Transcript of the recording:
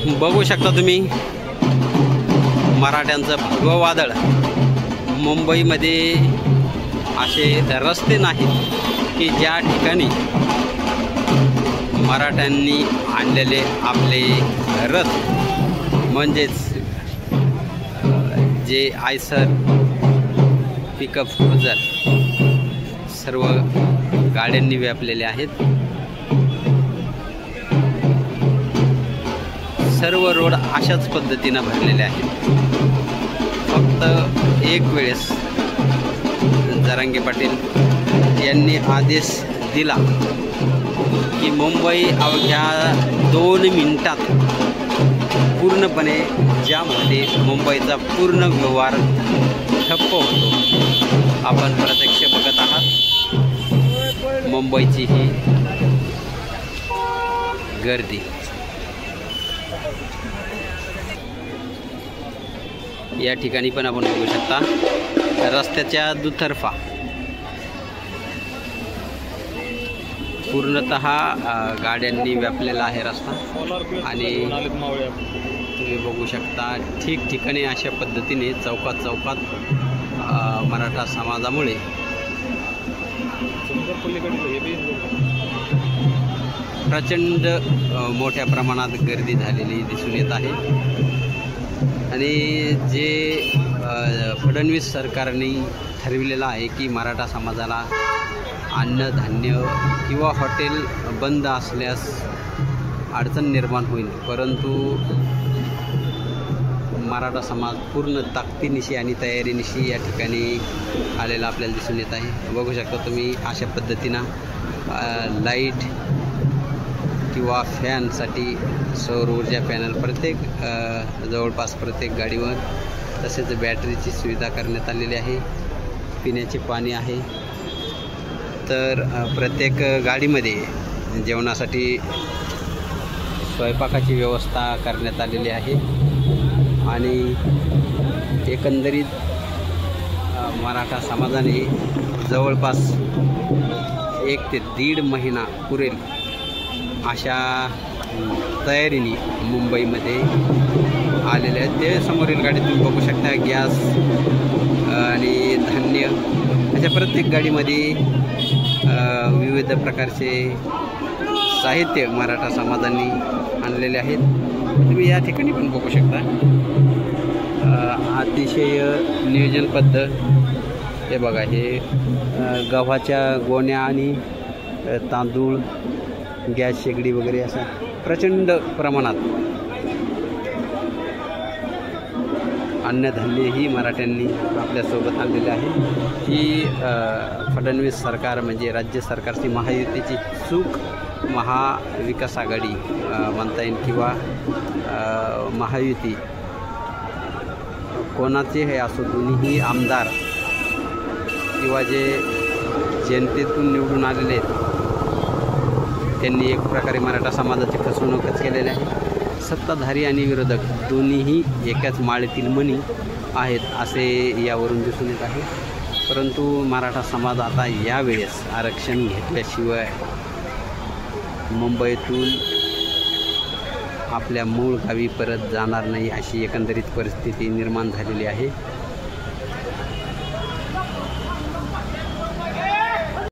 बघू शकता तुम्ही मराठ्यांचं भगवं वादळ। मुंबईमध्ये असे रस्ते नाहीत की ज्या ठिकाणी मराठ्यांनी आणलेले आपले रथ म्हणजेच जे आयसर पिकअप क्रुझर सर्व गाड्यांनी व्यापलेले आहेत। सर्व रोड अशाच पद्धतीने भरलेले आहेत। फक्त एक वेळेस जरांगे पाटील यांनी आदेश दिला की मुंबई अवघ्या 2 मिनिटात पूर्णपणे ज्यामध्ये मुंबईचा पूर्ण व्यवहार ठप्प होतो। आपण प्रत्यक्ष बघत आहात मुंबईची ही गर्दी। या ठिकाणी पण आपण बघू शकता रस्त्याच्या दुतर्फा पूर्णतः गाड्यांनी व्यापलेला आहे रस्ता आणि तुम्ही बघू शकता ठिकठिकाणी अशा पद्धतीने चौकात मराठा समाजामुळे प्रचंड मोठ्या प्रमाणात गर्दी झालेली दिसून येत आहे। आणि जे फडणवीस सरकारने ठरविलेलं आहे की मराठा समाजाला अन्नधान्य किंवा हॉटेल बंद असल्यास अडचण निर्माण होईल, परंतु मराठा समाज पूर्ण ताकदीनिशी आणि तयारीनिशी या ठिकाणी आलेला आपल्याला दिसून येत आहे। बघू शकता तुम्ही अशा पद्धतीनं लाईट किंवा फॅनसाठी सौर ऊर्जा पॅनल प्रत्येक जवळपास प्रत्येक गाडीवर, तसेच बॅटरीची सुविधा करण्यात आलेली आहे। पिण्याचे पाणी आहे। तर प्रत्येक गाडीमध्ये जेवणासाठी स्वयंपाकाची व्यवस्था करण्यात आलेली आहे। आणि एकंदरीत मराठा समाजाने जवळपास 1 ते 1.5 महिना पुरेल अशा तयारीने मुंबईमध्ये आलेले आहेत। ते समोरील गाडीत तुम्ही बघू शकता गॅस आणि धान्य अशा प्रत्येक गाडीमध्ये विविध प्रकारचे साहित्य मराठा समाजाने आणलेले आहेत। तुम्ही या ठिकाणी पण बघू शकता अतिशय नियोजनबद्ध हे बघा, हे गव्हाच्या गोण्या आणि तांदूळ, गॅस शेगडी वगैरे असा प्रचंड प्रमाणात अन्नधान्यही मराठ्यांनी आपल्यासोबत आणलेले आहे। ही फडणवीस सरकार म्हणजे राज्य सरकारची महायुतीची चूक महाविकास आघाडी म्हणता येईल किंवा महायुती कोणाचे हे असो, दोन्ही आमदार किंवा जे जनतेतून निवडून आलेले आहेत त्यांनी एक प्रकारे मराठा समाजाची फसवणूकच केलेली आहे। सत्ताधारी आणि विरोधक दोन्हीही एकाच माळेतील मणी आहेत असे यावरून दिसून येत आहे। परंतु मराठा समाज आता यावेळेस आरक्षण घेतल्याशिवाय मुंबईतून आपल्या मूळ गावी परत जाणार नाही अशी एकंदरीत परिस्थिती निर्माण झालेली आहे।